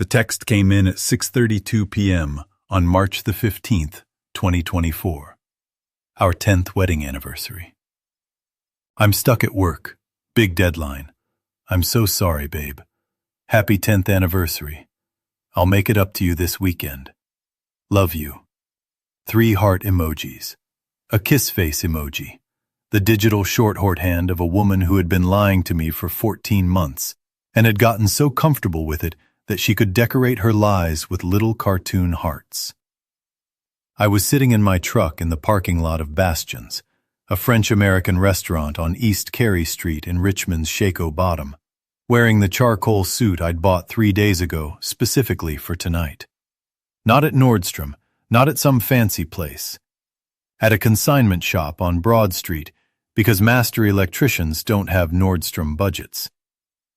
The text came in at 6:32 p.m. on March the 15th, 2024. Our 10th wedding anniversary. I'm stuck at work. Big deadline. I'm so sorry, babe. Happy 10th anniversary. I'll make it up to you this weekend. Love you. 3 heart emojis. A kiss face emoji. The digital shorthand of a woman who had been lying to me for 14 months and had gotten so comfortable with it that she could decorate her lies with little cartoon hearts. I was sitting in my truck in the parking lot of Bastions, a French-American restaurant on East Carey Street in Richmond's Shaco Bottom, wearing the charcoal suit I'd bought 3 days ago specifically for tonight. Not at Nordstrom, not at some fancy place. At a consignment shop on Broad Street, because master electricians don't have Nordstrom budgets.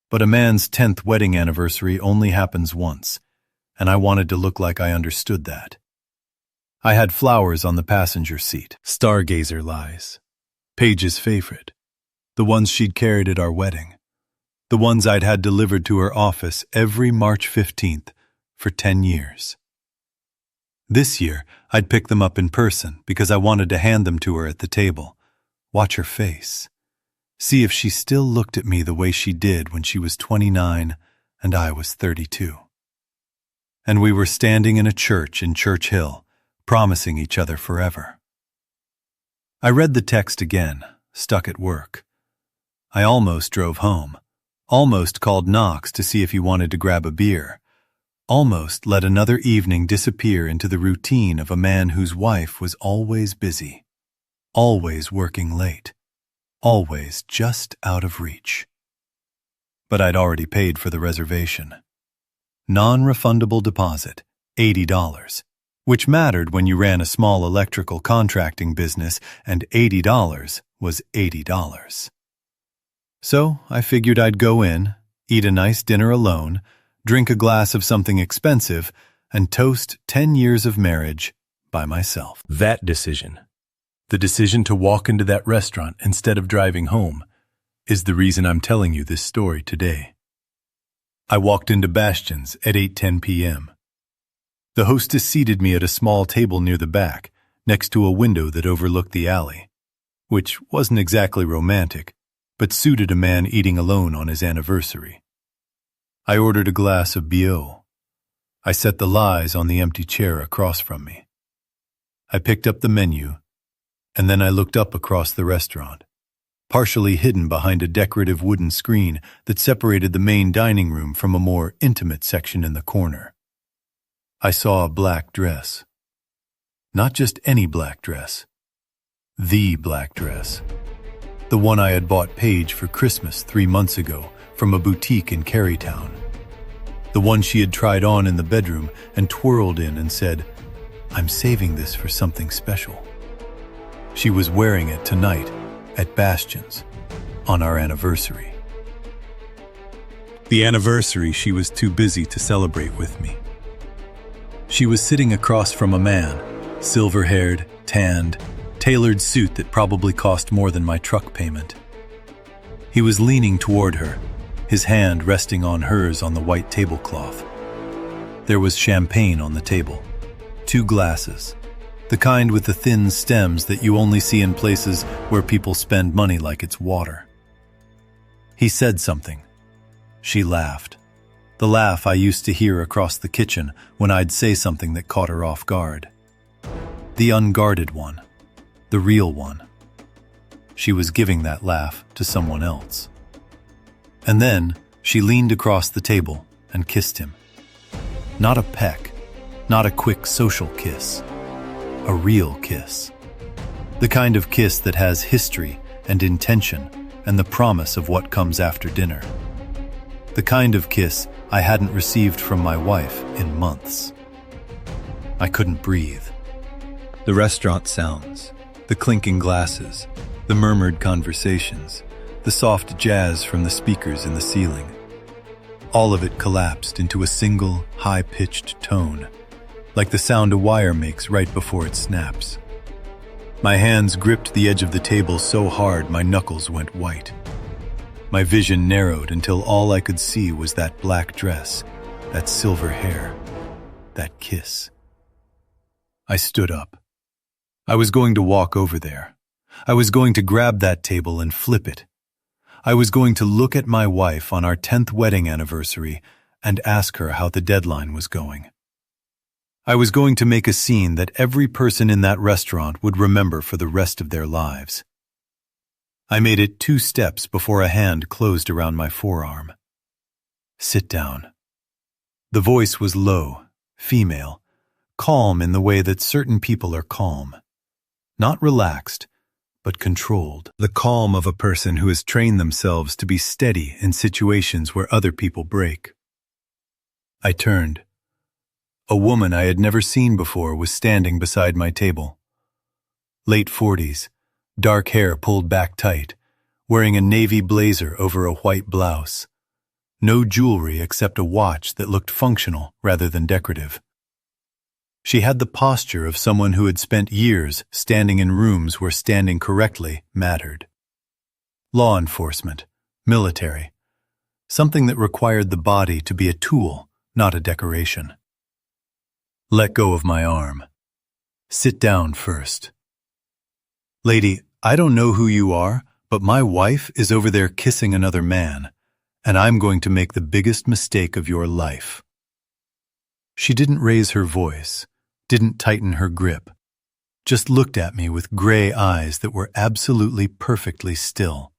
But a man's 10th wedding anniversary only happens once, and I wanted to look like I understood that. I had flowers on the passenger seat, stargazer lies, Paige's favorite, the ones she'd carried at our wedding, the ones I'd had delivered to her office every March 15th for 10 years. This year, I'd pick them up in person because I wanted to hand them to her at the table, watch her face. See if she still looked at me the way she did when she was 29 and I was 32. And we were standing in a church in Church Hill, promising each other forever. I read the text again, stuck at work. I almost drove home, almost called Knox to see if he wanted to grab a beer, almost let another evening disappear into the routine of a man whose wife was always busy, always working late. Always just out of reach. But I'd already paid for the reservation. Non-refundable deposit, $80, which mattered when you ran a small electrical contracting business, and $80 was $80. So I figured I'd go in, eat a nice dinner alone, drink a glass of something expensive, and toast 10 years of marriage by myself. That decision, the decision to walk into that restaurant instead of driving home, is the reason I'm telling you this story today. I walked into Bastions at 8:10 p.m. The hostess seated me at a small table near the back, next to a window that overlooked the alley, which wasn't exactly romantic, but suited a man eating alone on his anniversary. I ordered a glass of Bio. I set the lies on the empty chair across from me. I picked up the menu, and then I looked up across the restaurant, partially hidden behind a decorative wooden screen that separated the main dining room from a more intimate section in the corner. I saw a black dress. Not just any black dress. The black dress. The one I had bought Paige for Christmas 3 months ago from a boutique in Carytown. The one she had tried on in the bedroom and twirled in and said, "I'm saving this for something special." She was wearing it tonight at Bastions on our anniversary. The anniversary she was too busy to celebrate with me. She was sitting across from a man, silver-haired, tanned, tailored suit that probably cost more than my truck payment. He was leaning toward her, his hand resting on hers on the white tablecloth. There was champagne on the table, 2 glasses, the kind with the thin stems that you only see in places where people spend money like it's water. He said something. She laughed. The laugh I used to hear across the kitchen when I'd say something that caught her off guard. The unguarded one. The real one. She was giving that laugh to someone else. And then she leaned across the table and kissed him. Not a peck, not a quick social kiss. A real kiss. The kind of kiss that has history and intention and the promise of what comes after dinner. The kind of kiss I hadn't received from my wife in months. I couldn't breathe. The restaurant sounds, the clinking glasses, the murmured conversations, the soft jazz from the speakers in the ceiling. All of it collapsed into a single, high-pitched tone, like the sound a wire makes right before it snaps. My hands gripped the edge of the table so hard my knuckles went white. My vision narrowed until all I could see was that black dress that silver hair, that kiss. I stood up. I was going to walk over there. I was going to grab that table and flip it. I was going to look at my wife on our 10th wedding anniversary and ask her how the deadline was going. I was going to make a scene that every person in that restaurant would remember for the rest of their lives. I made it 2 steps before a hand closed around my forearm. Sit down. The voice was low, female, calm in the way that certain people are calm. Not relaxed, but controlled. The calm of a person who has trained themselves to be steady in situations where other people break. I turned. A woman I had never seen before was standing beside my table. Late 40s, dark hair pulled back tight, wearing a navy blazer over a white blouse. No jewelry except a watch that looked functional rather than decorative. She had the posture of someone who had spent years standing in rooms where standing correctly mattered. Law enforcement, military, something that required the body to be a tool, not a decoration. Let go of my arm. Sit down first. Lady, I don't know who you are, but my wife is over there kissing another man, and I'm going to make the biggest mistake of your life. She didn't raise her voice, didn't tighten her grip, just looked at me with gray eyes that were absolutely perfectly still.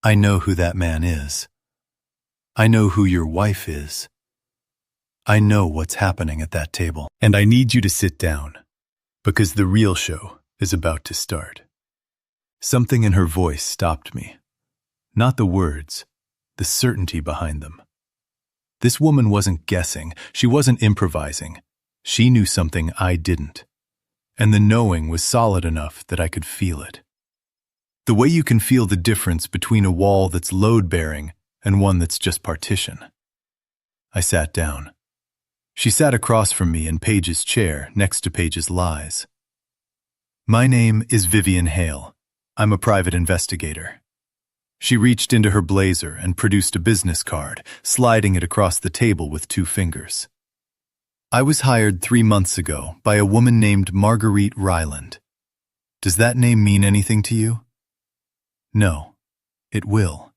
I know who that man is. I know who your wife is. I know what's happening at that table, and I need you to sit down, because the real show is about to start. Something in her voice stopped me. Not the words, the certainty behind them. This woman wasn't guessing, she wasn't improvising. She knew something I didn't, and the knowing was solid enough that I could feel it. The way you can feel the difference between a wall that's load-bearing and one that's just partition. I sat down. She sat across from me in Paige's chair next to Paige's lies. My name is Vivian Hale. I'm a private investigator. She reached into her blazer and produced a business card, sliding it across the table with 2 fingers. I was hired 3 months ago by a woman named Marguerite Ryland. Does that name mean anything to you? No, it will.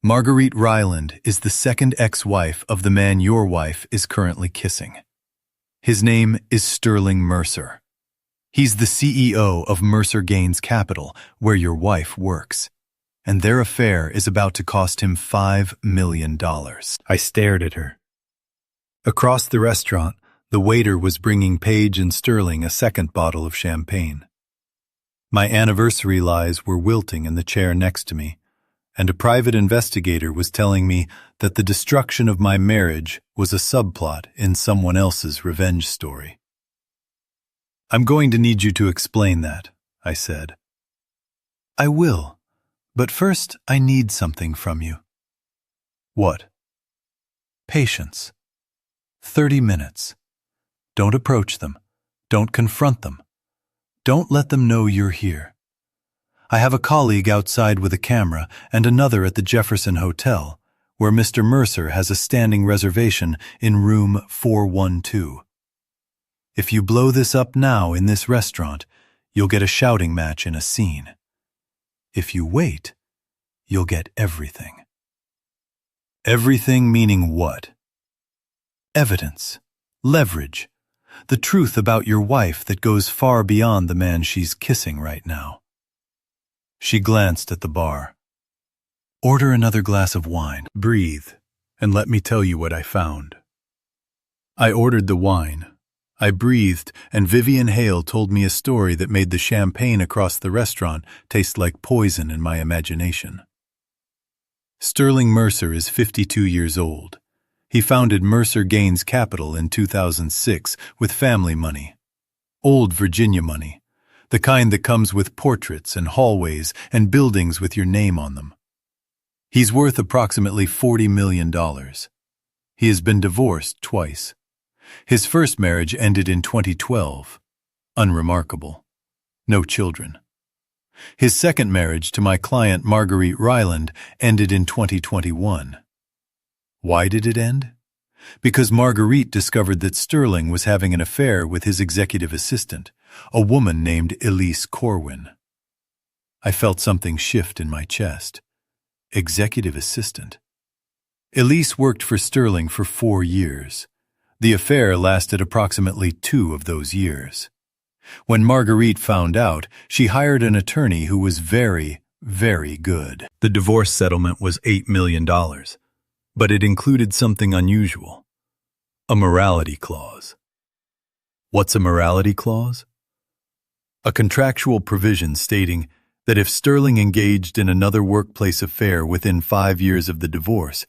Marguerite Ryland is the second ex-wife of the man your wife is currently kissing. His name is Sterling Mercer. He's the CEO of Mercer Gaines Capital, where your wife works, and their affair is about to cost him $5 million. I stared at her. Across the restaurant, the waiter was bringing Paige and Sterling a second bottle of champagne. My anniversary lies were wilting in the chair next to me, and a private investigator was telling me that the destruction of my marriage was a subplot in someone else's revenge story. I'm going to need you to explain that, I said. I will, but first I need something from you. What? Patience. 30 minutes. Don't approach them. Don't confront them. Don't let them know you're here. I have a colleague outside with a camera and another at the Jefferson Hotel, where Mr. Mercer has a standing reservation in room 412. If you blow this up now in this restaurant, you'll get a shouting match in a scene. If you wait, you'll get everything. Everything meaning what? Evidence, leverage, the truth about your wife that goes far beyond the man she's kissing right now. She glanced at the bar. Order another glass of wine. Breathe, and let me tell you what I found. I ordered the wine. I breathed, and Vivian Hale told me a story that made the champagne across the restaurant taste like poison in my imagination. Sterling Mercer is 52 years old. He founded Mercer Gaines Capital in 2006 with family money. Old Virginia money. The kind that comes with portraits and hallways and buildings with your name on them. He's worth approximately $40 million. He has been divorced twice. His first marriage ended in 2012. Unremarkable. No children. His second marriage to my client Marguerite Ryland ended in 2021. Why did it end? because Marguerite discovered that Sterling was having an affair with his executive assistant, a woman named Elise Corwin. I felt something shift in my chest. Executive assistant. Elise worked for Sterling for 4 years. The affair lasted approximately 2 of those years. When Marguerite found out, she hired an attorney who was very, very good. The divorce settlement was $8 million, but it included something unusual. A morality clause. What's a morality clause? A contractual provision stating that if Sterling engaged in another workplace affair within 5 years of the divorce,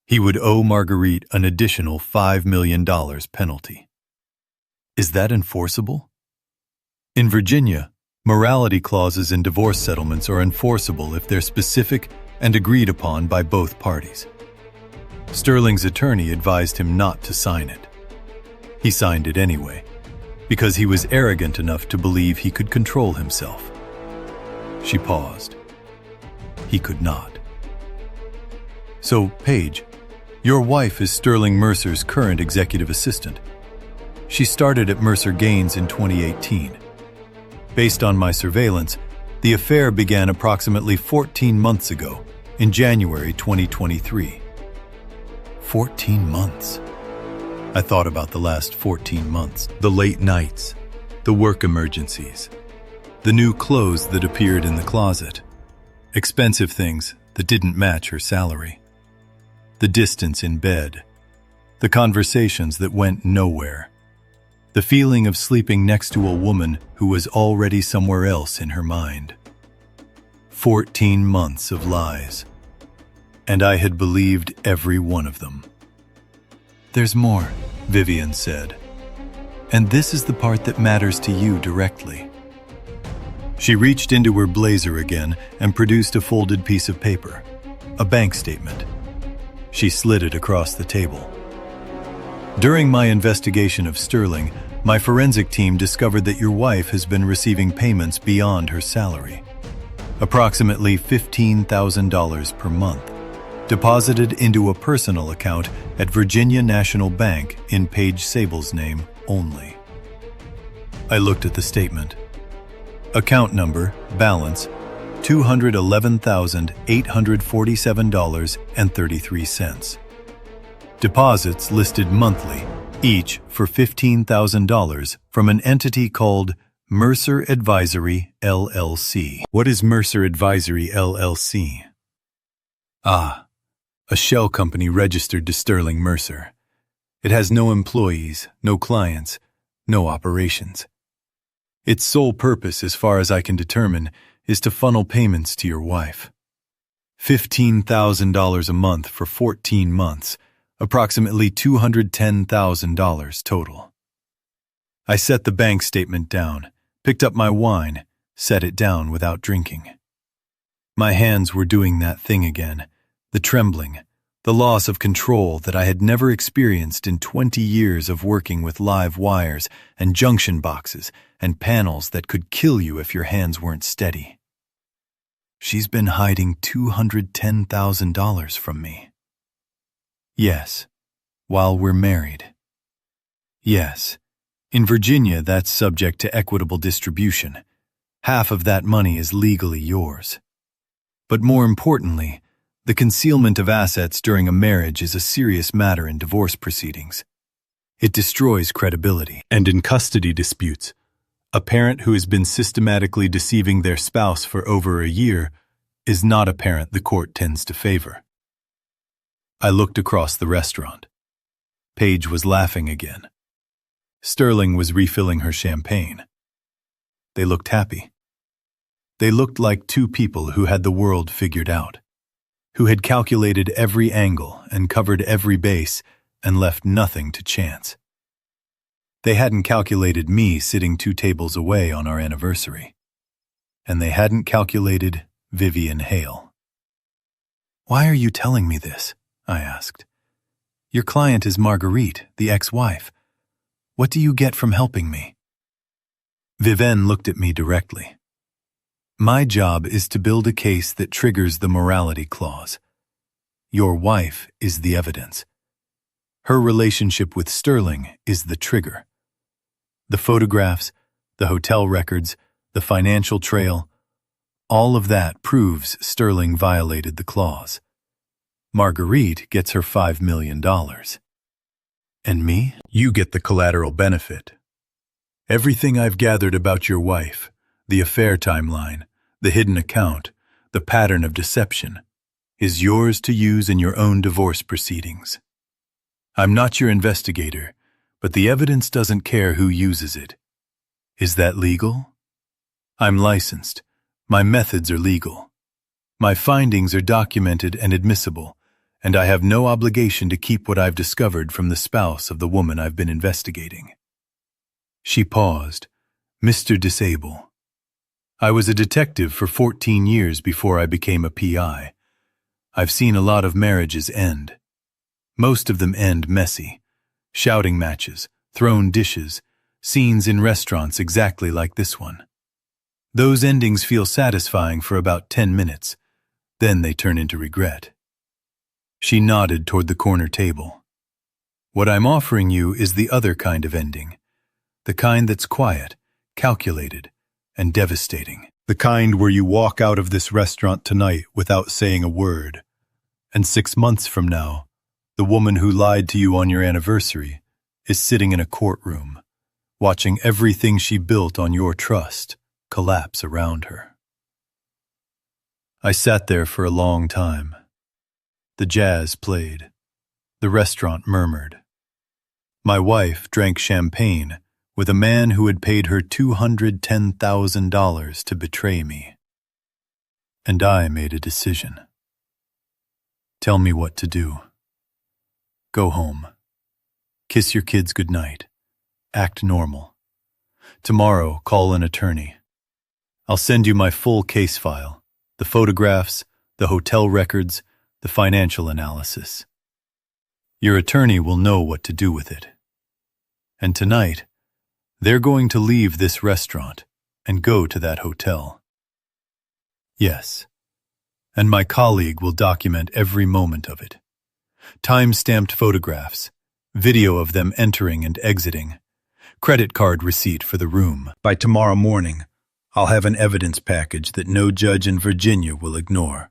he would owe Marguerite an additional $5 million penalty. Is that enforceable? In Virginia, morality clauses in divorce settlements are enforceable if they're specific and agreed upon by both parties. Sterling's attorney advised him not to sign it. He signed it anyway, because he was arrogant enough to believe he could control himself. She paused. He could not. So, Paige, your wife is Sterling Mercer's current executive assistant. She started at Mercer Gaines in 2018. Based on my surveillance, the affair began approximately 14 months ago, in January 2023. 14 months. I thought about the last 14 months. The late nights, the work emergencies, the new clothes that appeared in the closet, expensive things that didn't match her salary, the distance in bed, the conversations that went nowhere, the feeling of sleeping next to a woman who was already somewhere else in her mind. 14 months of lies, and I had believed every one of them. There's more, Vivian said, and this is the part that matters to you directly. She reached into her blazer again and produced a folded piece of paper, a bank statement. She slid it across the table. During my investigation of Sterling, my forensic team discovered that your wife has been receiving payments beyond her salary, approximately $15,000 per month, deposited into a personal account at Virginia National Bank in Paige Sable's name only. I looked at the statement. Account number, balance, $211,847.33. Deposits listed monthly, each for $15,000 from an entity called Mercer Advisory, LLC. What is Mercer Advisory, LLC? A shell company registered to Sterling Mercer. It has no employees, no clients, no operations. Its sole purpose, as far as I can determine, is to funnel payments to your wife. $15,000 a month for 14 months, approximately $210,000 total. I set the bank statement down, picked up my wine, set it down without drinking. My hands were doing that thing again, the trembling, the loss of control that I had never experienced in 20 years of working with live wires and junction boxes and panels that could kill you if your hands weren't steady. She's been hiding $210,000 from me. Yes, while we're married. Yes, in Virginia that's subject to equitable distribution. Half of that money is legally yours. But more importantly, the concealment of assets during a marriage is a serious matter in divorce proceedings. It destroys credibility. And in custody disputes, a parent who has been systematically deceiving their spouse for over a year is not a parent the court tends to favor. I looked across the restaurant. Paige was laughing again. Sterling was refilling her champagne. They looked happy. They looked like two people who had the world figured out, who had calculated every angle and covered every base and left nothing to chance. They hadn't calculated me sitting 2 tables away on our anniversary. And they hadn't calculated Vivian Hale. "Why are you telling me this?" I asked. "Your client is Marguerite, the ex-wife. What do you get from helping me?" Vivian looked at me directly. "My job is to build a case that triggers the morality clause. Your wife is the evidence. Her relationship with Sterling is the trigger. The photographs, the hotel records, the financial trail, all of that proves Sterling violated the clause. Marguerite gets her $5 million. And me? You get the collateral benefit. Everything I've gathered about your wife, the affair timeline, the hidden account, the pattern of deception, is yours to use in your own divorce proceedings. I'm not your investigator, but the evidence doesn't care who uses it. Is that legal? I'm licensed. My methods are legal. My findings are documented and admissible, and I have no obligation to keep what I've discovered from the spouse of the woman I've been investigating. She paused. Mr. Disable. I was a detective for 14 years before I became a PI. I've seen a lot of marriages end. Most of them end messy. Shouting matches, thrown dishes, scenes in restaurants exactly like this one. Those endings feel satisfying for about 10 minutes. Then they turn into regret. She nodded toward the corner table. What I'm offering you is the other kind of ending. The kind that's quiet, calculated, and devastating. The kind where you walk out of this restaurant tonight without saying a word. And 6 months from now, the woman who lied to you on your anniversary is sitting in a courtroom, watching everything she built on your trust collapse around her. I sat there for a long time. The jazz played. The restaurant murmured. My wife drank champagne with a man who had paid her $210,000 to betray me. And I made a decision. Tell me what to do. Go home. Kiss your kids goodnight. Act normal. Tomorrow, call an attorney. I'll send you my full case file, the photographs, the hotel records, the financial analysis. Your attorney will know what to do with it. And tonight, they're going to leave this restaurant and go to that hotel. Yes, and my colleague will document every moment of it. Time-stamped photographs, video of them entering and exiting, credit card receipt for the room. By tomorrow morning, I'll have an evidence package that no judge in Virginia will ignore.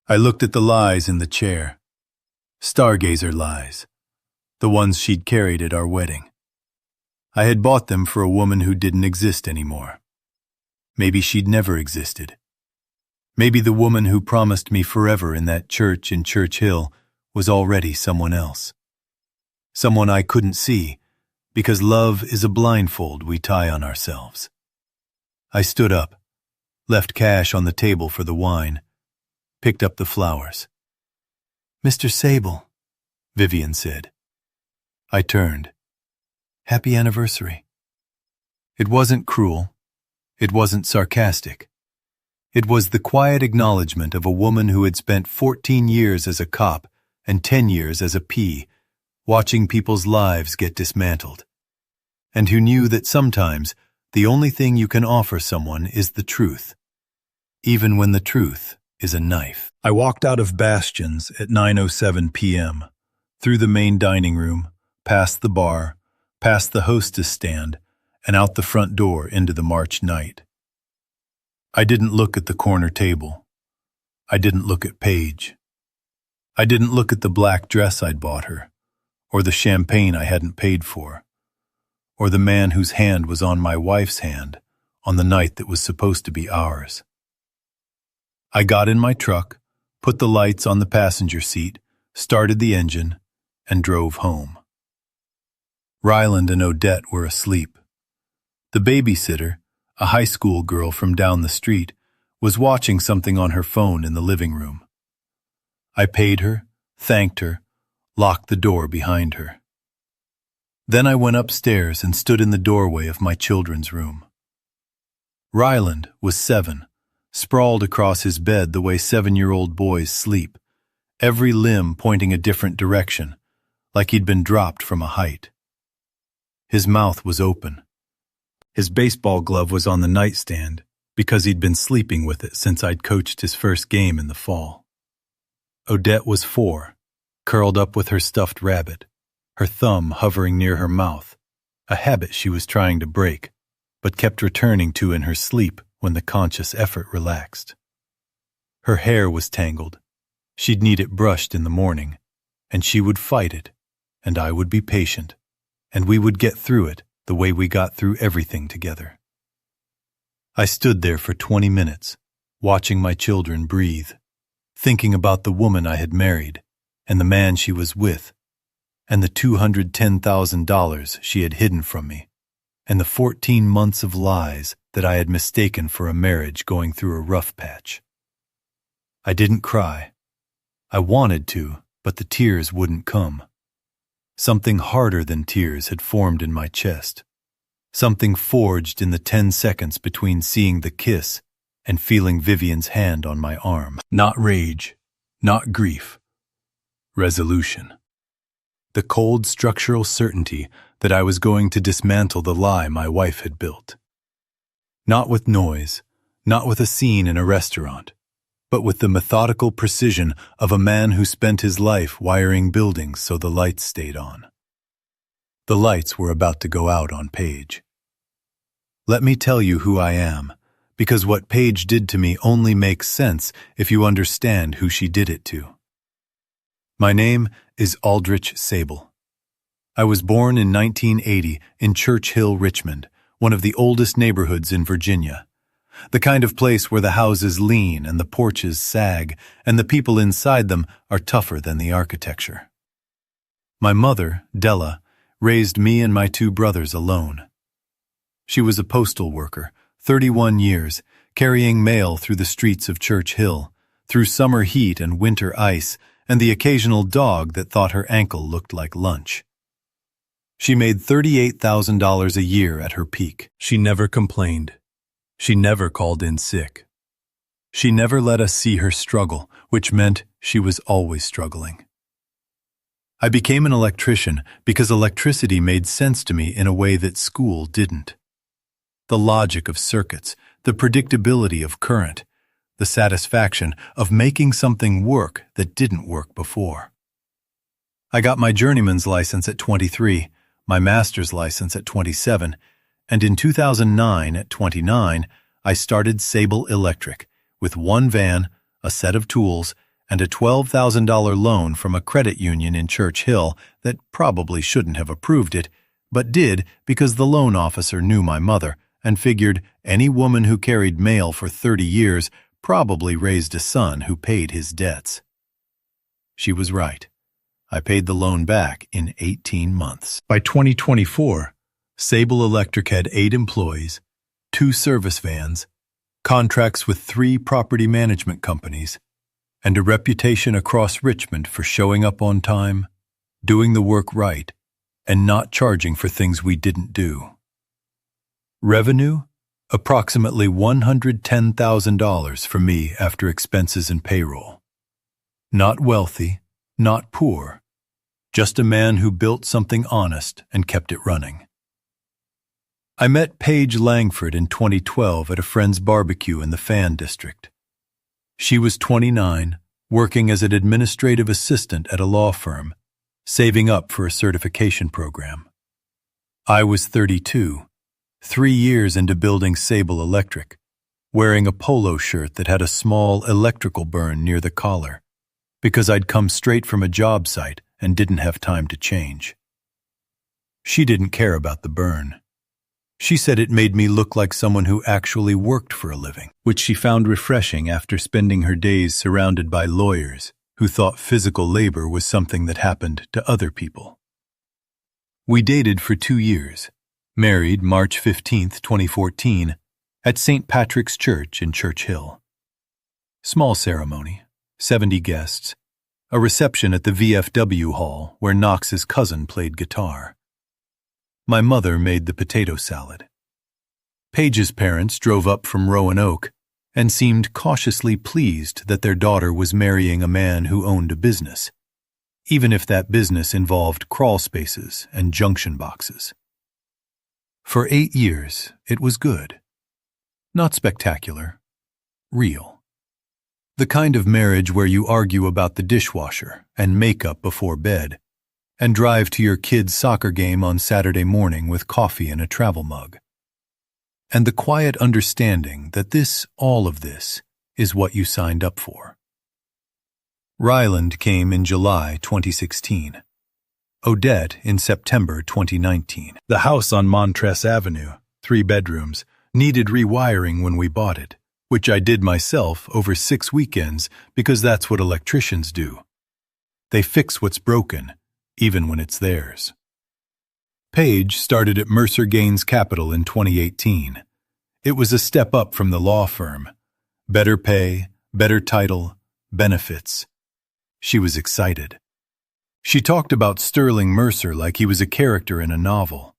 I looked at the lies in the chair. Stargazer lies. The ones she'd carried at our wedding. I had bought them for a woman who didn't exist anymore. Maybe she'd never existed. Maybe the woman who promised me forever in that church in Church Hill was already someone else. Someone I couldn't see, because love is a blindfold we tie on ourselves. I stood up, left cash on the table for the wine, picked up the flowers. Mr. Sable, Vivian said. I turned. Happy anniversary. It wasn't cruel. It wasn't sarcastic. It was the quiet acknowledgement of a woman who had spent 14 years as a cop and 10 years as a P, watching people's lives get dismantled, and who knew that sometimes the only thing you can offer someone is the truth, even when the truth is a knife. I walked out of Bastions at 9:07 p.m., through the main dining room, past the bar, past the hostess stand, and out the front door into the March night. I didn't look at the corner table. I didn't look at Paige. I didn't look at the black dress I'd bought her, or the champagne I hadn't paid for, or the man whose hand was on my wife's hand on the night that was supposed to be ours. I got in my truck, put the lights on the passenger seat, started the engine, and drove home. Ryland and Odette were asleep. The babysitter, a high school girl from down the street, was watching something on her phone in the living room. I paid her, thanked her, locked the door behind her. Then I went upstairs and stood in the doorway of my children's room. Ryland was 7, sprawled across his bed the way 7-year-old boys sleep, every limb pointing a different direction, like he'd been dropped from a height. His mouth was open. His baseball glove was on the nightstand because he'd been sleeping with it since I'd coached his first game in the fall. Odette was 4, curled up with her stuffed rabbit, her thumb hovering near her mouth, a habit she was trying to break, but kept returning to in her sleep when the conscious effort relaxed. Her hair was tangled. She'd need it brushed in the morning, and she would fight it, and I would be patient, and we would get through it the way we got through everything together. I stood there for 20 minutes, watching my children breathe, thinking about the woman I had married, and the man she was with, and the $210,000 she had hidden from me, and the 14 months of lies that I had mistaken for a marriage going through a rough patch. I didn't cry. I wanted to, but the tears wouldn't come. Something harder than tears had formed in my chest. Something forged in the 10 seconds between seeing the kiss and feeling Vivian's hand on my arm. Not rage, not grief. Resolution. The cold structural certainty that I was going to dismantle the lie my wife had built. Not with noise, not with a scene in a restaurant, but with the methodical precision of a man who spent his life wiring buildings so the lights stayed on. The lights were about to go out on Paige. Let me tell you who I am, because what Paige did to me only makes sense if you understand who she did it to. My name is Aldrich Sable. I was born in 1980 in Church Hill, Richmond, one of the oldest neighborhoods in Virginia. The kind of place where the houses lean and the porches sag, and the people inside them are tougher than the architecture. My mother, Della, raised me and my 2 brothers alone. She was a postal worker, 31 years, carrying mail through the streets of Church Hill, through summer heat and winter ice, and the occasional dog that thought her ankle looked like lunch. She made $38,000 a year at her peak. She never complained. She never called in sick. She never let us see her struggle, which meant she was always struggling. I became an electrician because electricity made sense to me in a way that school didn't. The logic of circuits, the predictability of current, the satisfaction of making something work that didn't work before. I got my journeyman's license at 23, my master's license at 27, and in 2009, at 29, I started Sable Electric with 1 van, a set of tools, and a $12,000 loan from a credit union in Church Hill that probably shouldn't have approved it, but did because the loan officer knew my mother and figured any woman who carried mail for 30 years probably raised a son who paid his debts. She was right. I paid the loan back in 18 months. By 2024, Sable Electric had 8 employees, 2 service vans, contracts with 3 property management companies, and a reputation across Richmond for showing up on time, doing the work right, and not charging for things we didn't do. Revenue? Approximately $110,000 for me after expenses and payroll. Not wealthy, not poor, just a man who built something honest and kept it running. I met Paige Langford in 2012 at a friend's barbecue in the Fan District. She was 29, working as an administrative assistant at a law firm, saving up for a certification program. I was 32, 3 years into building Sable Electric, wearing a polo shirt that had a small electrical burn near the collar, because I'd come straight from a job site and didn't have time to change. She didn't care about the burn. She said it made me look like someone who actually worked for a living, which she found refreshing after spending her days surrounded by lawyers who thought physical labor was something that happened to other people. We dated for 2 years, married March 15, 2014, at St. Patrick's Church in Church Hill. Small ceremony, 70 guests, a reception at the VFW hall where Knox's cousin played guitar. My mother made the potato salad. Paige's parents drove up from Roanoke and seemed cautiously pleased that their daughter was marrying a man who owned a business, even if that business involved crawl spaces and junction boxes. For 8 years, it was good. Not spectacular. Real. The kind of marriage where you argue about the dishwasher and makeup before bed, and drive to your kid's soccer game on Saturday morning with coffee in a travel mug. And the quiet understanding that all of this, is what you signed up for. Ryland came in July 2016. Odette in September 2019. The house on Montress Avenue, 3 bedrooms, needed rewiring when we bought it, which I did myself over 6 weekends because that's what electricians do. They fix what's broken, even when it's theirs. Paige started at Mercer Gaines Capital in 2018. It was a step up from the law firm. Better pay, better title, benefits. She was excited. She talked about Sterling Mercer like he was a character in a novel.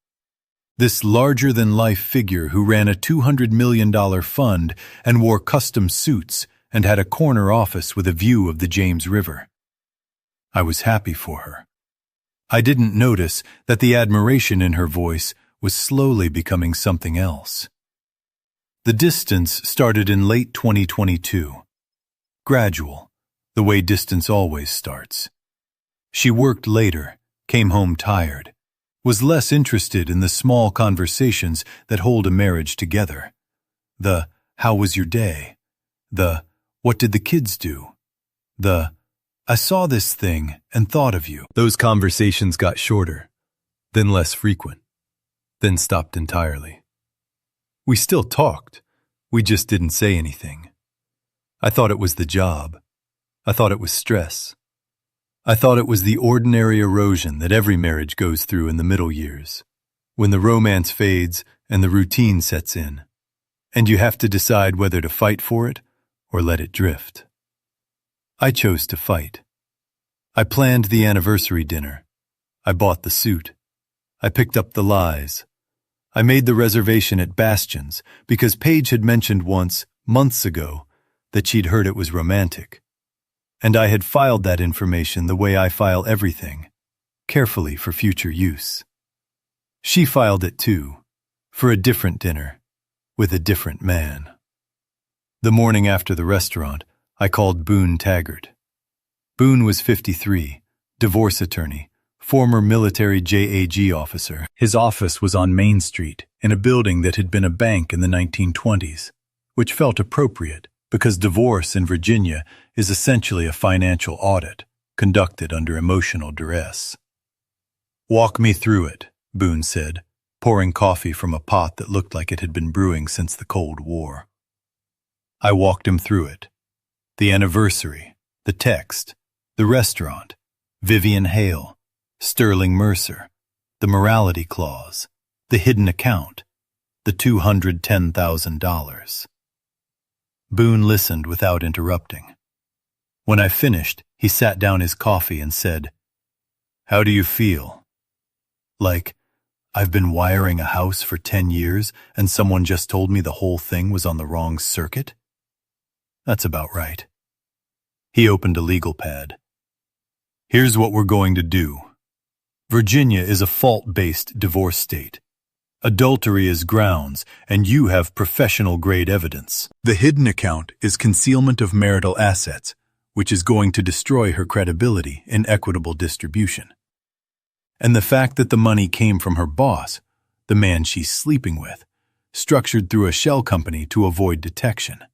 This larger-than-life figure who ran a $200 million fund and wore custom suits and had a corner office with a view of the James River. I was happy for her. I didn't notice that the admiration in her voice was slowly becoming something else. The distance started in late 2022. Gradual, the way distance always starts. She worked later, came home tired, was less interested in the small conversations that hold a marriage together. The, "How was your day?" The, "What did the kids do?" The, "I saw this thing and thought of you." Those conversations got shorter, then less frequent, then stopped entirely. We still talked, we just didn't say anything. I thought it was the job. I thought it was stress. I thought it was the ordinary erosion that every marriage goes through in the middle years, when the romance fades and the routine sets in, and you have to decide whether to fight for it or let it drift. I chose to fight. I planned the anniversary dinner. I bought the suit. I picked up the lies. I made the reservation at Bastion's because Paige had mentioned once, months ago, that she'd heard it was romantic. And I had filed that information the way I file everything, carefully for future use. She filed it too, for a different dinner, with a different man. The morning after the restaurant, I called Boone Taggart. Boone was 53, divorce attorney, former military JAG officer. His office was on Main Street, in a building that had been a bank in the 1920s, which felt appropriate because divorce in Virginia is essentially a financial audit conducted under emotional duress. "Walk me through it," Boone said, pouring coffee from a pot that looked like it had been brewing since the Cold War. I walked him through it. The anniversary, the text, the restaurant, Vivian Hale, Sterling Mercer, the morality clause, the hidden account, the $210,000. Boone listened without interrupting. When I finished, he sat down his coffee and said, "How do you feel?" Like, I've been wiring a house for 10 years and someone just told me the whole thing was on the wrong circuit? That's about right. He opened a legal pad. "Here's what we're going to do. Virginia is a fault-based divorce state. Adultery is grounds, and you have professional-grade evidence. The hidden account is concealment of marital assets, which is going to destroy her credibility in equitable distribution. And the fact that the money came from her boss, the man she's sleeping with, structured through a shell company to avoid detection.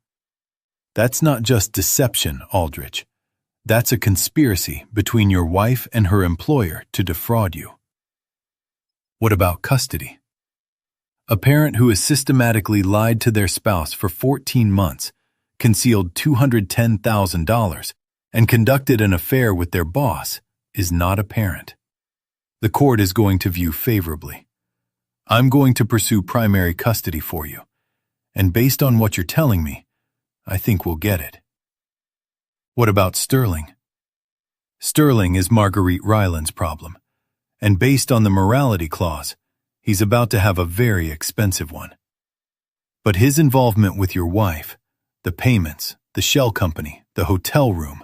That's not just deception, Aldrich. That's a conspiracy between your wife and her employer to defraud you." What about custody? A parent who has systematically lied to their spouse for 14 months, concealed $210,000, and conducted an affair with their boss is not a parent. The court is going to view favorably. I'm going to pursue primary custody for you, and based on what you're telling me, I think we'll get it. What about Sterling? Sterling is Marguerite Ryland's problem, and based on the morality clause, he's about to have a very expensive one. But his involvement with your wife, the payments, the shell company, the hotel room,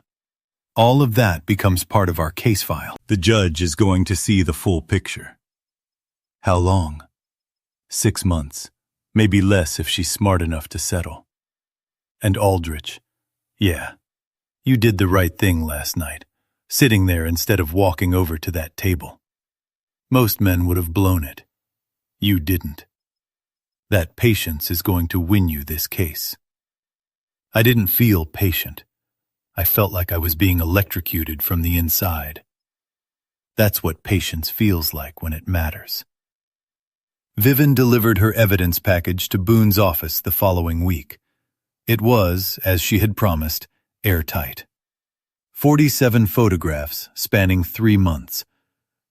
all of that becomes part of our case file. The judge is going to see the full picture. How long? 6 months, maybe less if she's smart enough to settle. And Aldrich, yeah, You did the right thing last night, sitting there instead of walking over to that table. Most men would have blown it. You didn't. That patience is going to win you this case. I didn't feel patient. I felt like I was being electrocuted from the inside. That's what patience feels like when it matters. Vivian delivered her evidence package to Boone's office the following week. It was, as she had promised, airtight. 47 photographs spanning 3 months.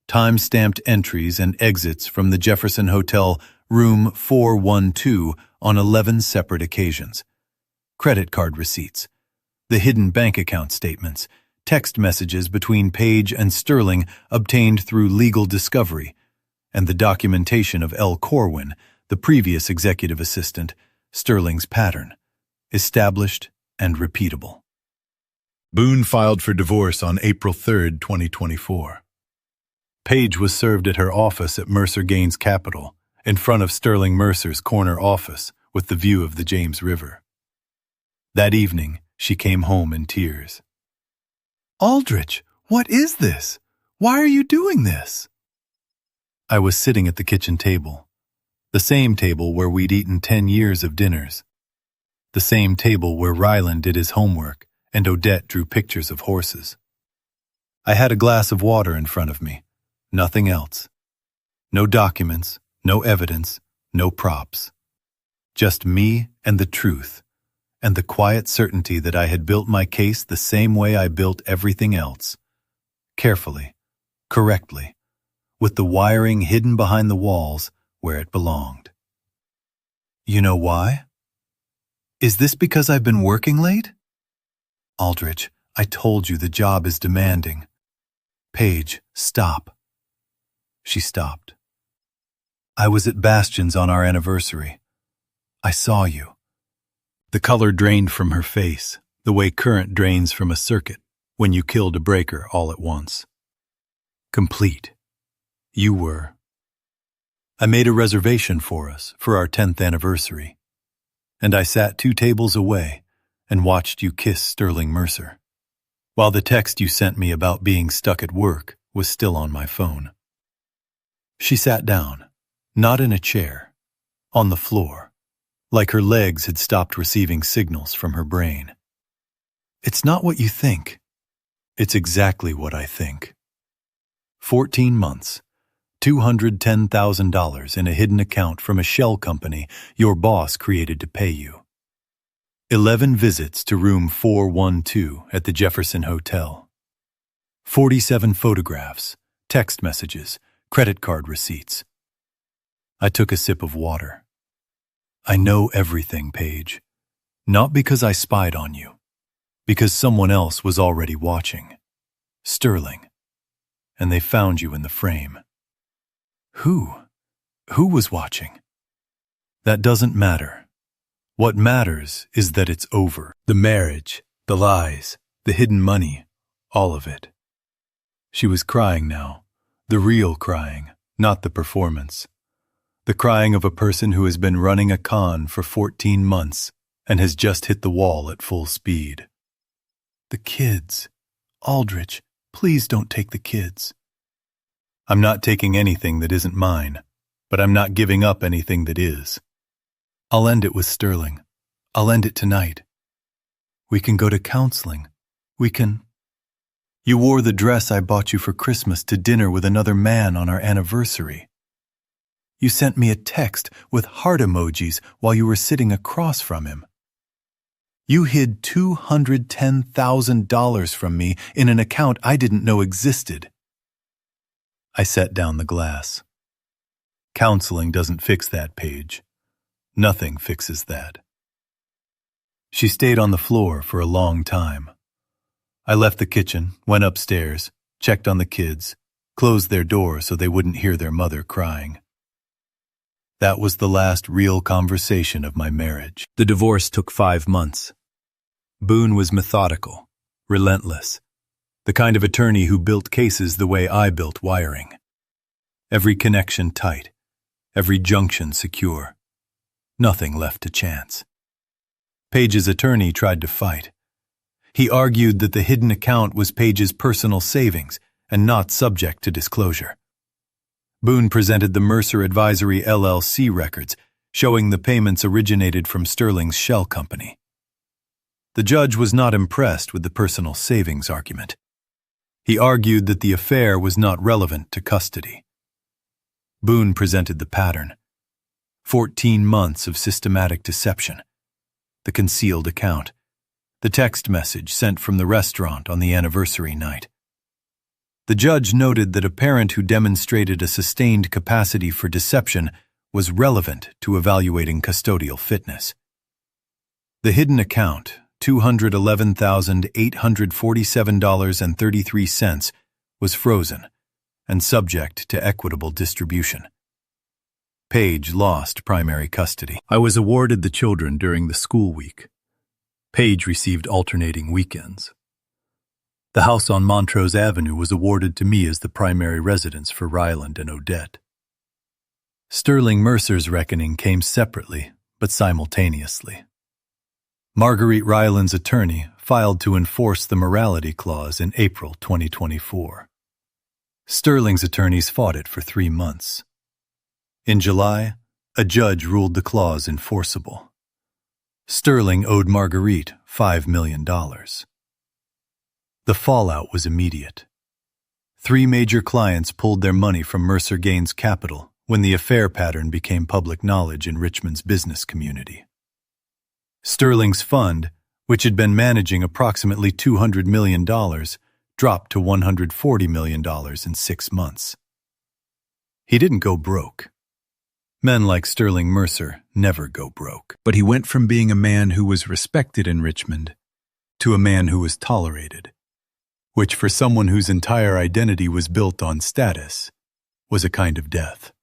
Time-stamped entries and exits from the Jefferson Hotel, room 412, on 11 separate occasions. Credit card receipts. The hidden bank account statements. Text messages between Page and Sterling obtained through legal discovery, and the documentation of L. Corwin, the previous executive assistant, Sterling's pattern, established and repeatable. Boone filed for divorce on April 3, 2024. Page was served at her office at Mercer Gaines Capital, in front of Sterling Mercer's corner office with the view of the James River. That evening, she came home in tears. "Aldrich, what is this? Why are you doing this?" I was sitting at the kitchen table, the same table where we'd eaten 10 years of dinners, the same table where Ryland did his homework and Odette drew pictures of horses. I had a glass of water in front of me, nothing else. No documents, no evidence, no props. Just me and the truth, and the quiet certainty that I had built my case the same way I built everything else. Carefully, correctly, with the wiring hidden behind the walls where it belonged. You know why? Is this because I've been working late? Aldrich, I told you the job is demanding. Page, stop. She stopped. I was at Bastion's on our anniversary. I saw you. The color drained from her face, the way current drains from a circuit when you killed a breaker all at once. Complete. You were. I made a reservation for us for our 10th anniversary, and I sat 2 tables away and watched you kiss Sterling Mercer, while the text you sent me about being stuck at work was still on my phone. She sat down, not in a chair, on the floor, like her legs had stopped receiving signals from her brain. It's not what you think. It's exactly what I think. 14 months, $210,000 in a hidden account from a shell company your boss created to pay you. 11 visits to room 412 at the Jefferson Hotel. 47 photographs, text messages, credit card receipts. I took a sip of water. I know everything, Paige. Not because I spied on you. Because someone else was already watching. Sterling. And they found you in the frame. Who? Who was watching? That doesn't matter. What matters is that it's over. The marriage, the lies, the hidden money, all of it. She was crying now. The real crying, not the performance. The crying of a person who has been running a con for 14 months and has just hit the wall at full speed. The kids. Aldrich, please don't take the kids. I'm not taking anything that isn't mine, but I'm not giving up anything that is. I'll end it with Sterling. I'll end it tonight. We can go to counseling. We can... You wore the dress I bought you for Christmas to dinner with another man on our anniversary. You sent me a text with heart emojis while you were sitting across from him. You hid $210,000 from me in an account I didn't know existed. I set down the glass. Counseling doesn't fix that, Paige. Nothing fixes that. She stayed on the floor for a long time. I left the kitchen, went upstairs, checked on the kids, closed their door so they wouldn't hear their mother crying. That was the last real conversation of my marriage. The divorce took 5 months. Boone was methodical, relentless, the kind of attorney who built cases the way I built wiring. Every connection tight, every junction secure. Nothing left to chance. Page's attorney tried to fight. He argued that the hidden account was Page's personal savings and not subject to disclosure. Boone presented the Mercer Advisory LLC records, showing the payments originated from Sterling's shell company. The judge was not impressed with the personal savings argument. He argued that the affair was not relevant to custody. Boone presented the pattern: 14 months of systematic deception, the concealed account, the text message sent from the restaurant on the anniversary night. The judge noted that a parent who demonstrated a sustained capacity for deception was relevant to evaluating custodial fitness. The hidden account, $211,847.33, was frozen and subject to equitable distribution. Page lost primary custody. I was awarded the children during the school week. Page received alternating weekends. The house on Montrose Avenue was awarded to me as the primary residence for Ryland and Odette. Sterling Mercer's reckoning came separately, but simultaneously. Marguerite Ryland's attorney filed to enforce the morality clause in April 2024. Sterling's attorneys fought it for 3 months. In July, a judge ruled the clause enforceable. Sterling owed Marguerite $5 million. The fallout was immediate. 3 major clients pulled their money from Mercer Gaines Capital when the affair pattern became public knowledge in Richmond's business community. Sterling's fund, which had been managing approximately $200 million, dropped to $140 million in 6 months. He didn't go broke. Men like Sterling Mercer never go broke. But he went from being a man who was respected in Richmond to a man who was tolerated, which for someone whose entire identity was built on status was a kind of death.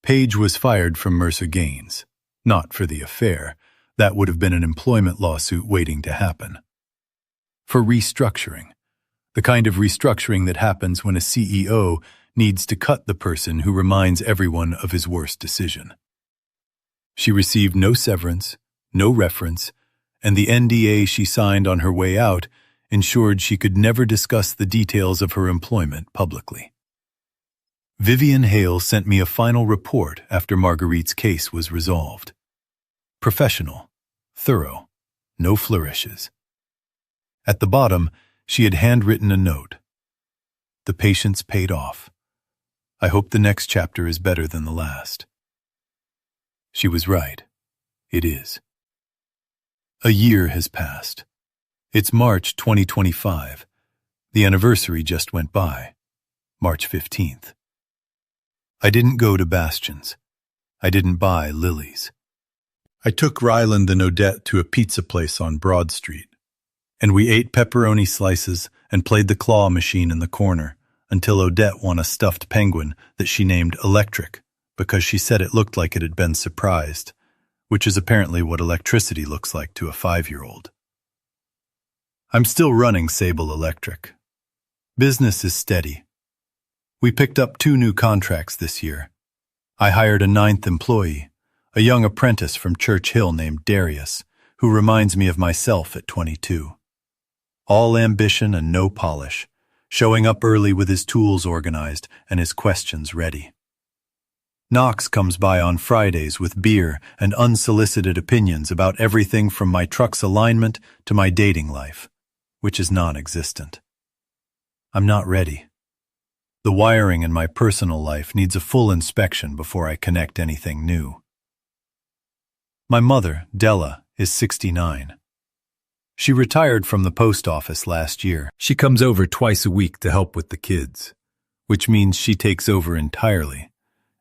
Page was fired from Mercer Gaines, not for the affair. That would have been an employment lawsuit waiting to happen. For restructuring, the kind of restructuring that happens when a CEO needs to cut the person who reminds everyone of his worst decision. She received no severance, no reference, and the NDA she signed on her way out ensured she could never discuss the details of her employment publicly. Vivian Hale sent me a final report after Marguerite's case was resolved. Professional, thorough, no flourishes. At the bottom, she had handwritten a note. The patience paid off. I hope the next chapter is better than the last. She was right. It is. A year has passed. It's March 2025. The anniversary just went by, March 15th. I didn't go to Bastion's. I didn't buy lilies. I took Ryland and Odette to a pizza place on Broad Street, and we ate pepperoni slices and played the claw machine in the corner until Odette won a stuffed penguin that she named Electric because she said it looked like it had been surprised, which is apparently what electricity looks like to a 5-year-old. I'm still running Sable Electric. Business is steady. We picked up 2 new contracts this year. I hired a 9th employee, a young apprentice from Church Hill named Darius, who reminds me of myself at 22. All ambition and no polish, showing up early with his tools organized and his questions ready. Knox comes by on Fridays with beer and unsolicited opinions about everything from my truck's alignment to my dating life, which is non-existent. I'm not ready. The wiring in my personal life needs a full inspection before I connect anything new. My mother, Della, is 69. She retired from the post office last year. She comes over twice a week to help with the kids, which means she takes over entirely,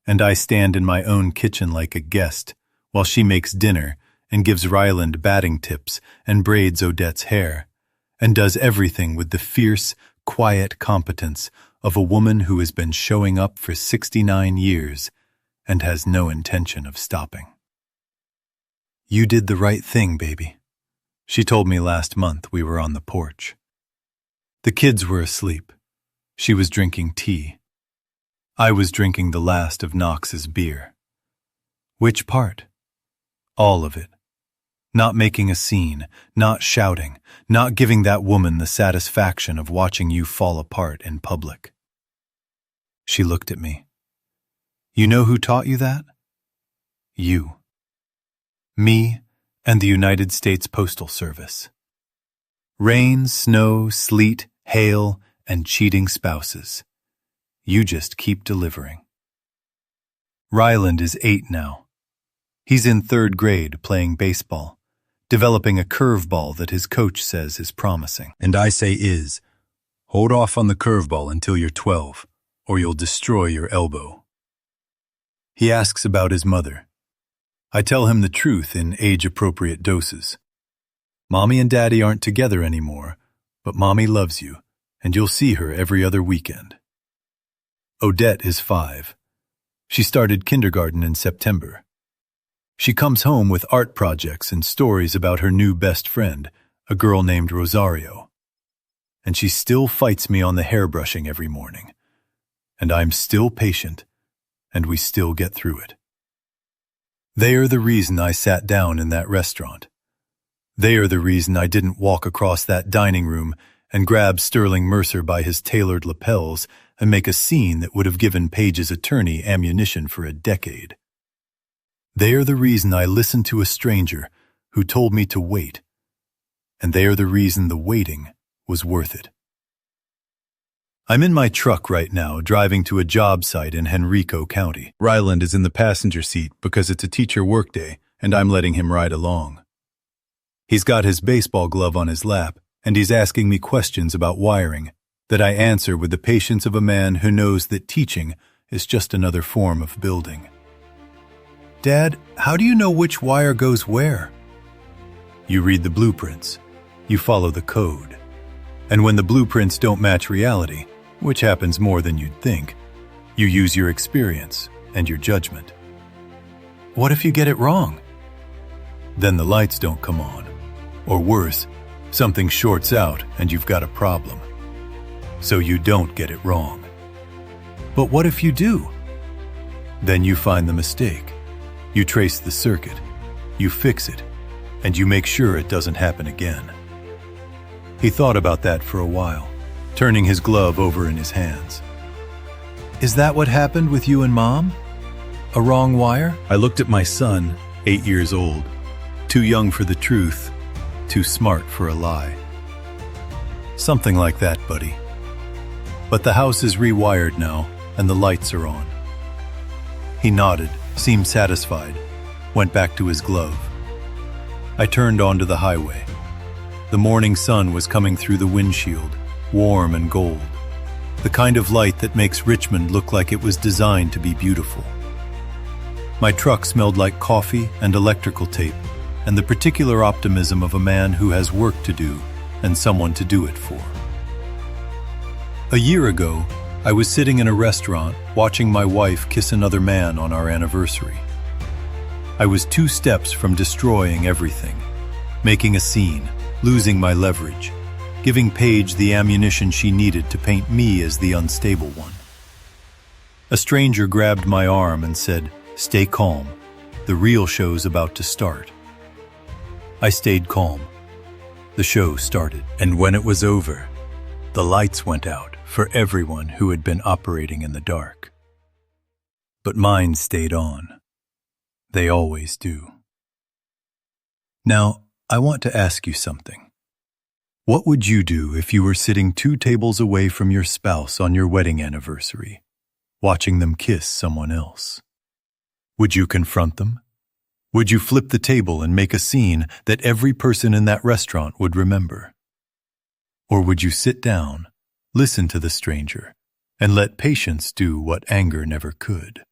and I stand in my own kitchen like a guest while she makes dinner and gives Ryland batting tips and braids Odette's hair, and does everything with the fierce, quiet competence of a woman who has been showing up for 69 years and has no intention of stopping. You did the right thing, baby, she told me last month we were on the porch. The kids were asleep. She was drinking tea. I was drinking the last of Knox's beer. Which part? All of it. Not making a scene, not shouting, not giving that woman the satisfaction of watching you fall apart in public. She looked at me. You know who taught you that? You. Me and the United States Postal Service. Rain, snow, sleet, hail, and cheating spouses. You just keep delivering. Ryland is 8 now. He's in 3rd grade playing baseball, developing a curveball that his coach says is promising. And I say hold off on the curveball until you're 12, or you'll destroy your elbow. He asks about his mother. I tell him the truth in age-appropriate doses. Mommy and Daddy aren't together anymore, but Mommy loves you, and you'll see her every other weekend. Odette is 5. She started kindergarten in September. She comes home with art projects and stories about her new best friend, a girl named Rosario. And she still fights me on the hairbrushing every morning. And I'm still patient, and we still get through it. They are the reason I sat down in that restaurant. They are the reason I didn't walk across that dining room and grab Sterling Mercer by his tailored lapels and make a scene that would have given Paige's attorney ammunition for a decade. They are the reason I listened to a stranger who told me to wait, and they are the reason the waiting was worth it. I'm in my truck right now driving to a job site in Henrico County. Ryland is in the passenger seat because it's a teacher workday, and I'm letting him ride along. He's got his baseball glove on his lap, and he's asking me questions about wiring that I answer with the patience of a man who knows that teaching is just another form of building. Dad, how do you know which wire goes where? You read the blueprints. You follow the code. And when the blueprints don't match reality, which happens more than you'd think, you use your experience and your judgment. What if you get it wrong? Then the lights don't come on. Or worse, something shorts out and you've got a problem. So you don't get it wrong. But what if you do? Then you find the mistake. You trace the circuit. You fix it. And you make sure it doesn't happen again. He thought about that for a while, turning his glove over in his hands. Is that what happened with you and Mom? A wrong wire? I looked at my son, 8 years old, Too young for the truth, too smart for a lie. Something like that, buddy. But the house is rewired now, and the lights are on. He nodded, seemed satisfied, went back to his glove. I turned onto the highway. The morning sun was coming through the windshield, warm and gold. The kind of light that makes Richmond look like it was designed to be beautiful. My truck smelled like coffee and electrical tape, and the particular optimism of a man who has work to do and someone to do it for. A year ago, I was sitting in a restaurant watching my wife kiss another man on our anniversary. I was 2 steps from destroying everything, making a scene, losing my leverage, giving Paige the ammunition she needed to paint me as the unstable one. A stranger grabbed my arm and said, "Stay calm. The real show's about to start." I stayed calm. The show started, and when it was over, the lights went out for everyone who had been operating in the dark. But mine stayed on. They always do. Now, I want to ask you something. What would you do if you were sitting 2 tables away from your spouse on your wedding anniversary, watching them kiss someone else? Would you confront them? Would you flip the table and make a scene that every person in that restaurant would remember? Or would you sit down, listen to the stranger, and let patience do what anger never could?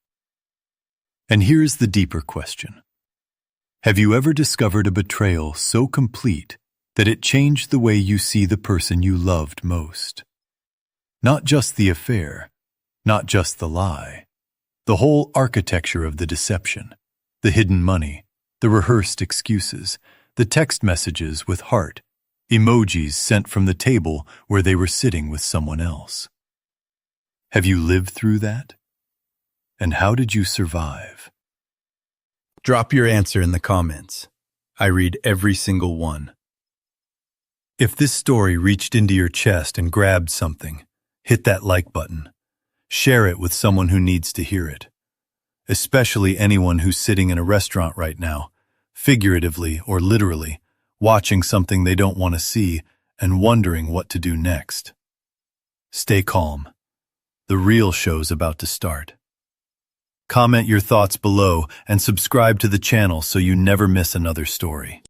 And here's the deeper question. Have you ever discovered a betrayal so complete that it changed the way you see the person you loved most? Not just the affair, not just the lie, the whole architecture of the deception, the hidden money, the rehearsed excuses, the text messages with heart, emojis sent from the table where they were sitting with someone else. Have you lived through that? And how did you survive? Drop your answer in the comments. I read every single one. If this story reached into your chest and grabbed something, hit that like button. Share it with someone who needs to hear it. Especially anyone who's sitting in a restaurant right now, figuratively or literally, watching something they don't want to see and wondering what to do next. Stay calm. The real show's about to start. Comment your thoughts below and subscribe to the channel so you never miss another story.